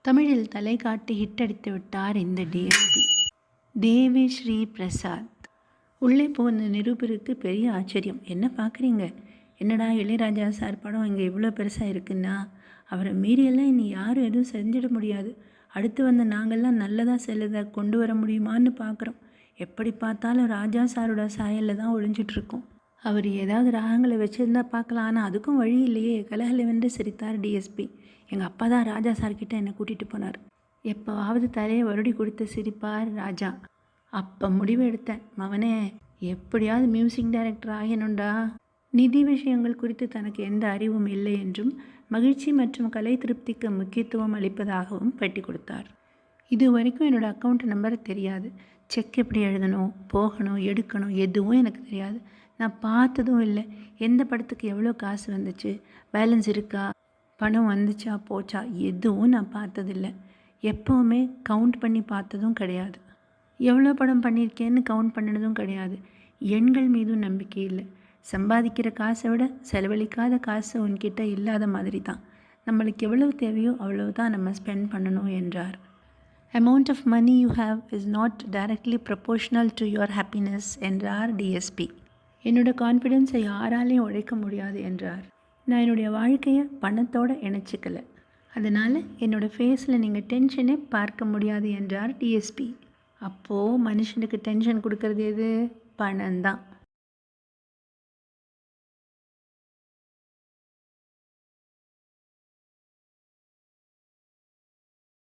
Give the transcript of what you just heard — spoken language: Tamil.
தமிழில் தலை காட்டி ஹிட் அடித்து விட்டார் இந்த டிஎஸ்பி தேவி ஸ்ரீ பிரசாத். உள்ளே போன நிருபருக்கு பெரிய ஆச்சரியம். என்ன பார்க்குறீங்க, என்னடா இளையராஜா சார் படம் இங்கே இவ்வளோ பெருசாக இருக்குன்னா அவரை மீறியெல்லாம் இனி யாரும் எதுவும் செஞ்சிட முடியாது. அடுத்து வந்த நாங்கள்லாம் நல்லதாக செல்லதை கொண்டு வர முடியுமான்னு பார்க்குறோம். எப்படி பார்த்தாலும் ராஜா சாரோட சாயலில் தான் ஒழிஞ்சிட்ருக்கோம். அவர் ஏதாவது ராகங்களை வச்சுருந்தா பார்க்கலாம், ஆனால் அதுக்கும் வழி இல்லையே. கலகலவென்று சிரித்தார் டிஎஸ்பி. எங்கள் அப்பா தான் ராஜா சார்கிட்ட என்னை கூட்டிகிட்டு போனார். எப்போவாவது தலையை வருடி கொடுத்து சிரிப்பார் ராஜா. அப்போ முடிவு எடுத்தேன், மவனே எப்படியாவது மியூசிக் டைரக்டர் ஆகணுண்டா. நிதி விஷயங்கள் குறித்து தனக்கு எந்த அறிவும் இல்லை என்றும் மகிழ்ச்சி மற்றும் கலை திருப்திக்கு முக்கியத்துவம் அளிப்பதாகவும் பேட்டி கொடுத்தார். இது வரைக்கும் என்னோடய அக்கௌண்ட் நம்பர் தெரியாது. செக் எப்படி எழுதணும், போகணும், எடுக்கணும் எதுவும் எனக்கு தெரியாது. நான் பார்த்ததும் இல்லை. எந்த படத்துக்கு எவ்வளோ காசு வந்துச்சு, பேலன்ஸ் இருக்கா, பணம் வந்துச்சா போச்சா எதுவும் நான் பார்த்ததில்லை. எப்போவுமே கவுண்ட் பண்ணி பார்த்ததும் கிடையாது. எவ்வளோ படம் பண்ணியிருக்கேன்னு கவுண்ட் பண்ணினதும் கிடையாது. எண்கள் மீதும் நம்பிக்கை இல்லை. சம்பாதிக்கிற காசை விட செலவழிக்காத காசு உன்கிட்ட இல்லாத மாதிரி தான். நம்மளுக்கு எவ்வளவு தேவையோ அவ்வளவு தான் நம்ம ஸ்பெண்ட் பண்ணணும் என்றார். Amount of money you have is not directly proportional to your happiness என்றார் டிஎஸ்பி. என்னோடய கான்ஃபிடென்ஸை யாராலையும் உழைக்க முடியாது என்றார். நான் என்னுடைய வாழ்க்கையை பணத்தோடு இணைச்சிக்கலை, அதனால் என்னோடய ஃபேஸில் நீங்கள் டென்ஷனே பார்க்க முடியாது என்றார் டிஎஸ்பி. அப்போது மனுஷனுக்கு டென்ஷன் கொடுக்கறது எது? பணம் தான்.